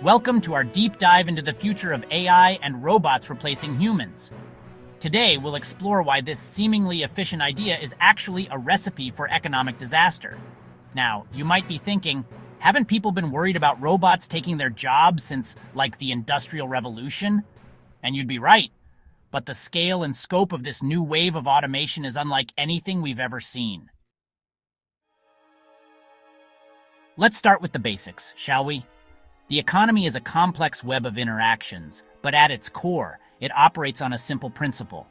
Welcome to our deep dive into the future of AI and robots replacing humans. Today, we'll explore why this seemingly efficient idea is actually a recipe for economic disaster. Now, you might be thinking, haven't people been worried about robots taking their jobs since, like, the Industrial Revolution? And you'd be right. But the scale and scope of this new wave of automation is unlike anything we've ever seen. Let's start with the basics, shall we? The economy is a complex web of interactions, but at its core, it operates on a simple principle.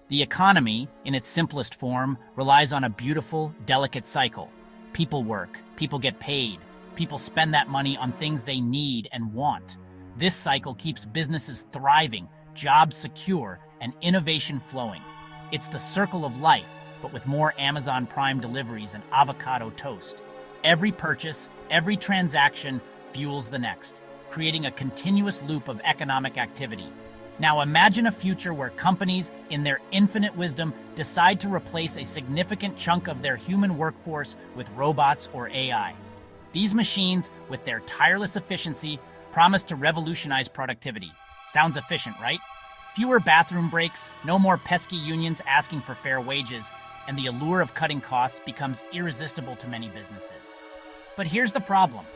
The economy, in its simplest form, relies on a beautiful, delicate cycle. People work, people get paid, people spend that money on things they need and want. This cycle keeps businesses thriving, jobs secure, and innovation flowing. It's the circle of life, but with more Amazon Prime deliveries and avocado toast. Every purchase, every transaction fuels the next, creating a continuous loop of economic activity. Now imagine a future where companies, in their infinite wisdom, decide to replace a significant chunk of their human workforce with robots or AI. These machines, with their tireless efficiency, promise to revolutionize productivity. Sounds efficient, right? Fewer bathroom breaks, no more pesky unions asking for fair wages, and the allure of cutting costs becomes irresistible to many businesses. But here's the problem.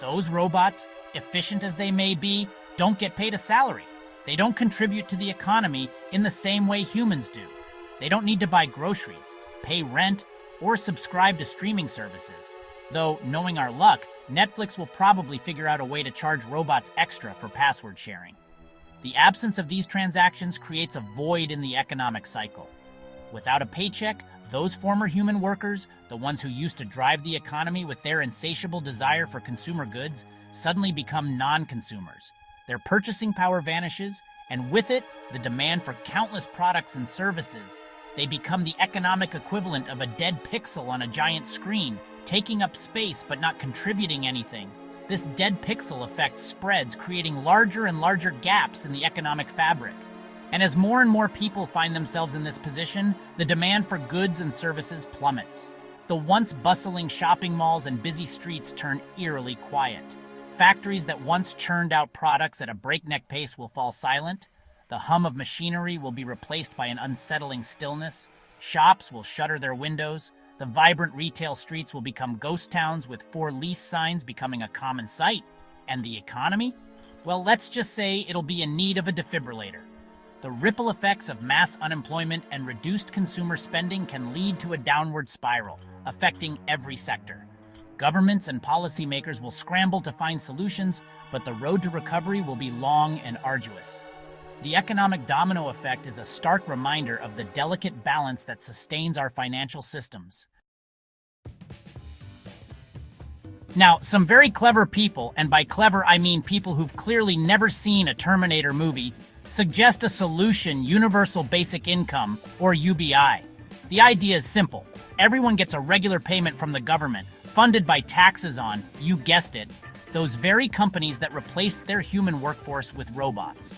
Those robots, efficient as they may be, don't get paid a salary. They don't contribute to the economy in the same way humans do. They don't need to buy groceries, pay rent, or subscribe to streaming services. Though, knowing our luck, Netflix will probably figure out a way to charge robots extra for password sharing. The absence of these transactions creates a void in the economic cycle. Without a paycheck, those former human workers, the ones who used to drive the economy with their insatiable desire for consumer goods, suddenly become non-consumers. Their purchasing power vanishes, and with it, the demand for countless products and services. They become the economic equivalent of a dead pixel on a giant screen, taking up space but not contributing anything. This dead pixel effect spreads, creating larger and larger gaps in the economic fabric. And as more and more people find themselves in this position, the demand for goods and services plummets. The once bustling shopping malls and busy streets turn eerily quiet. Factories that once churned out products at a breakneck pace will fall silent. The hum of machinery will be replaced by an unsettling stillness. Shops will shutter their windows. The vibrant retail streets will become ghost towns with for lease signs becoming a common sight. And the economy? Well, let's just say it'll be in need of a defibrillator. The ripple effects of mass unemployment and reduced consumer spending can lead to a downward spiral, affecting every sector. Governments and policymakers will scramble to find solutions, but the road to recovery will be long and arduous. The economic domino effect is a stark reminder of the delicate balance that sustains our financial systems. Now, some very clever people, and by clever I mean people who've clearly never seen a Terminator movie, suggest a solution: universal basic income, or UBI. The idea is simple. Everyone gets a regular payment from the government, funded by taxes on, you guessed it, those very companies that replaced their human workforce with robots.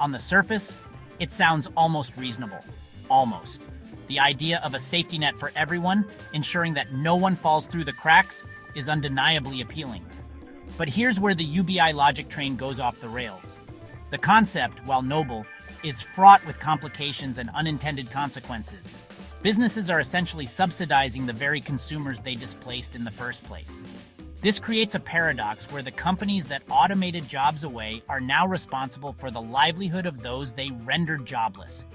On the surface, it sounds almost reasonable. Almost. The idea of a safety net for everyone, ensuring that no one falls through the cracks, is undeniably appealing. But here's where the UBI logic train goes off the rails. The concept, while noble, is fraught with complications and unintended consequences. Businesses are essentially subsidizing the very consumers they displaced in the first place. This creates a paradox where the companies that automated jobs away are now responsible for the livelihood of those they rendered jobless.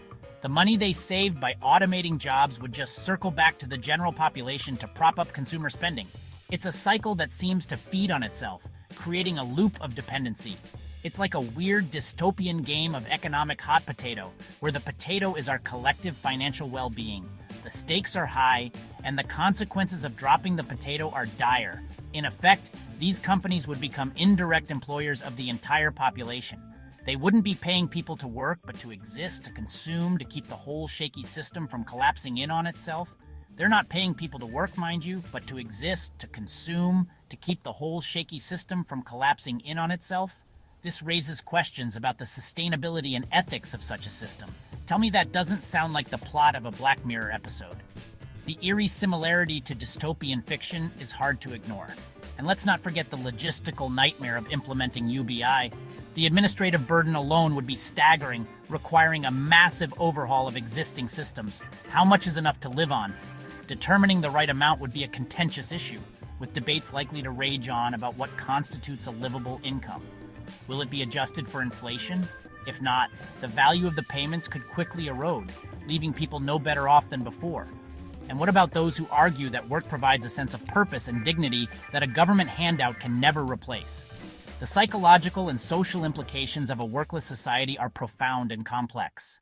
The money they saved by automating jobs would just circle back to the general population to prop up consumer spending. It's a cycle that seems to feed on itself, creating a loop of dependency. It's like a weird dystopian game of economic hot potato, where the potato is our collective financial well-being. The stakes are high, and the consequences of dropping the potato are dire. In effect, these companies would become indirect employers of the entire population. They wouldn't be paying people to work, but to exist, to consume, to keep the whole shaky system from collapsing in on itself. They're not paying people to work, mind you, but to exist, to consume, to keep the whole shaky system from collapsing in on itself. This raises questions about the sustainability and ethics of such a system. Tell me that doesn't sound like the plot of a Black Mirror episode. The eerie similarity to dystopian fiction is hard to ignore. And let's not forget the logistical nightmare of implementing UBI. The administrative burden alone would be staggering, requiring a massive overhaul of existing systems. How much is enough to live on? Determining the right amount would be a contentious issue, with debates likely to rage on about what constitutes a livable income. Will it be adjusted for inflation? If not, the value of the payments could quickly erode, leaving people no better off than before. And what about those who argue that work provides a sense of purpose and dignity that a government handout can never replace? The psychological and social implications of a workless society are profound and complex.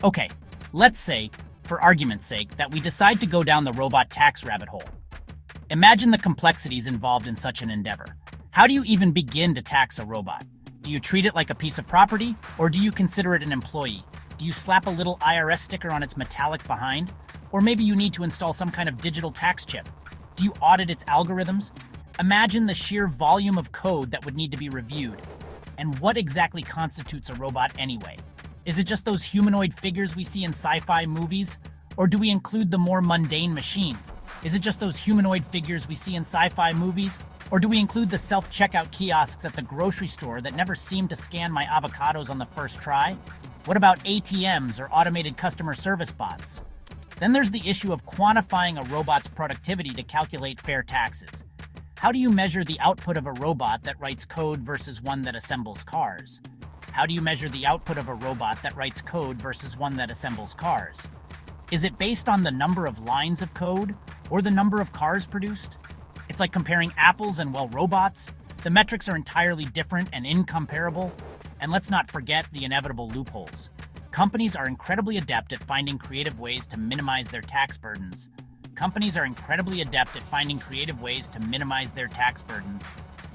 Okay, let's say, for argument's sake, that we decide to go down the robot tax rabbit hole. Imagine the complexities involved in such an endeavor. How do you even begin to tax a robot? Do you treat it like a piece of property, or do you consider it an employee? Do you slap a little IRS sticker on its metallic behind? Or maybe you need to install some kind of digital tax chip. Do you audit its algorithms? Imagine the sheer volume of code that would need to be reviewed. And what exactly constitutes a robot anyway? Is it just those humanoid figures we see in sci-fi movies? Or do we include the more mundane machines? Is it just those humanoid figures we see in sci-fi movies? Or do we include the self-checkout kiosks at the grocery store that never seem to scan my avocados on the first try? What about ATMs or automated customer service bots? Then there's the issue of quantifying a robot's productivity to calculate fair taxes. How do you measure the output of a robot that writes code versus one that assembles cars? How do you measure the output of a robot that writes code versus one that assembles cars? Is it based on the number of lines of code or the number of cars produced? It's like comparing apples and, well, robots. The metrics are entirely different and incomparable. And let's not forget the inevitable loopholes. Companies are incredibly adept at finding creative ways to minimize their tax burdens.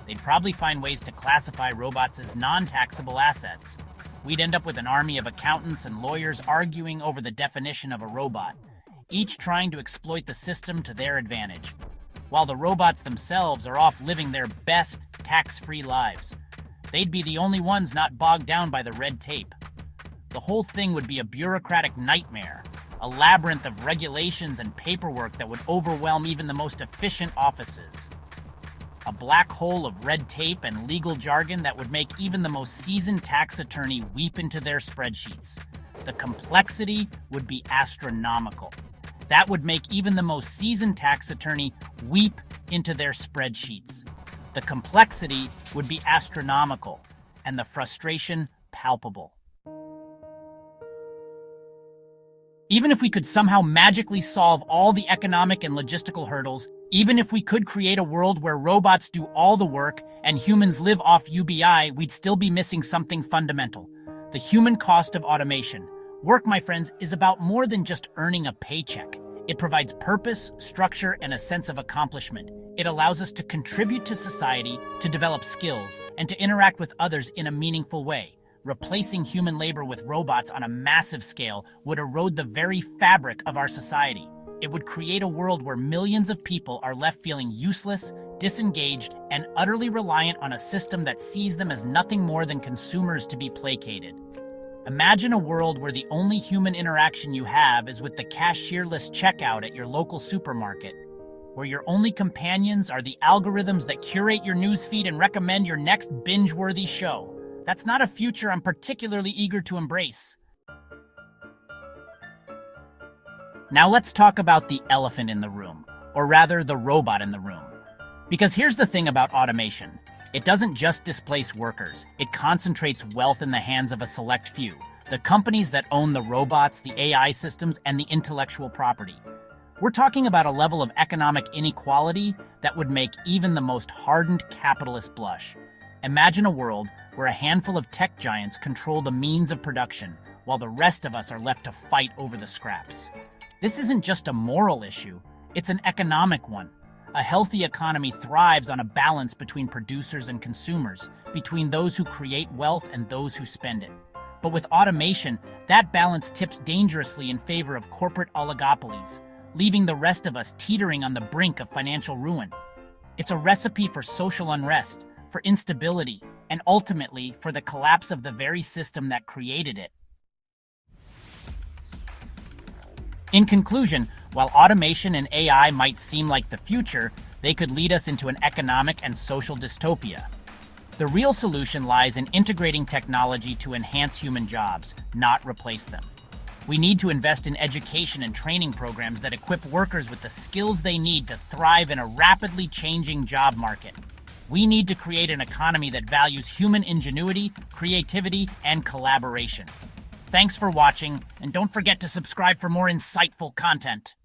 They'd probably find ways to classify robots as non-taxable assets. We'd end up with an army of accountants and lawyers arguing over the definition of a robot, each trying to exploit the system to their advantage, while the robots themselves are off living their best tax-free lives. They'd be the only ones not bogged down by the red tape. The whole thing would be a bureaucratic nightmare, a labyrinth of regulations and paperwork that would overwhelm even the most efficient offices. A black hole of red tape and legal jargon that would make even the most seasoned tax attorney weep into their spreadsheets. The complexity would be astronomical. That would make even the most seasoned tax attorney weep into their spreadsheets. The complexity would be astronomical, and the frustration palpable. Even if we could somehow magically solve all the economic and logistical hurdles, even if we could create a world where robots do all the work and humans live off UBI, we'd still be missing something fundamental: the human cost of automation. Work, my friends, is about more than just earning a paycheck. It provides purpose, structure, and a sense of accomplishment. It allows us to contribute to society, to develop skills, and to interact with others in a meaningful way. Replacing human labor with robots on a massive scale would erode the very fabric of our society. It would create a world where millions of people are left feeling useless, disengaged, and utterly reliant on a system that sees them as nothing more than consumers to be placated. Imagine a world where the only human interaction you have is with the cashierless checkout at your local supermarket, where your only companions are the algorithms that curate your newsfeed and recommend your next binge-worthy show. That's not a future I'm particularly eager to embrace. Now let's talk about the elephant in the room, or rather the robot in the room. Because here's the thing about automation. It doesn't just displace workers, it concentrates wealth in the hands of a select few, the companies that own the robots, the AI systems, and the intellectual property. We're talking about a level of economic inequality that would make even the most hardened capitalist blush. Imagine a world where a handful of tech giants control the means of production, while the rest of us are left to fight over the scraps. This isn't just a moral issue, it's an economic one. A healthy economy thrives on a balance between producers and consumers, between those who create wealth and those who spend it. But with automation, that balance tips dangerously in favor of corporate oligopolies, leaving the rest of us teetering on the brink of financial ruin. It's a recipe for social unrest, for instability, and ultimately for the collapse of the very system that created it. In conclusion, while automation and AI might seem like the future, they could lead us into an economic and social dystopia. The real solution lies in integrating technology to enhance human jobs, not replace them. We need to invest in education and training programs that equip workers with the skills they need to thrive in a rapidly changing job market. We need to create an economy that values human ingenuity, creativity, and collaboration. Thanks for watching, and don't forget to subscribe for more insightful content.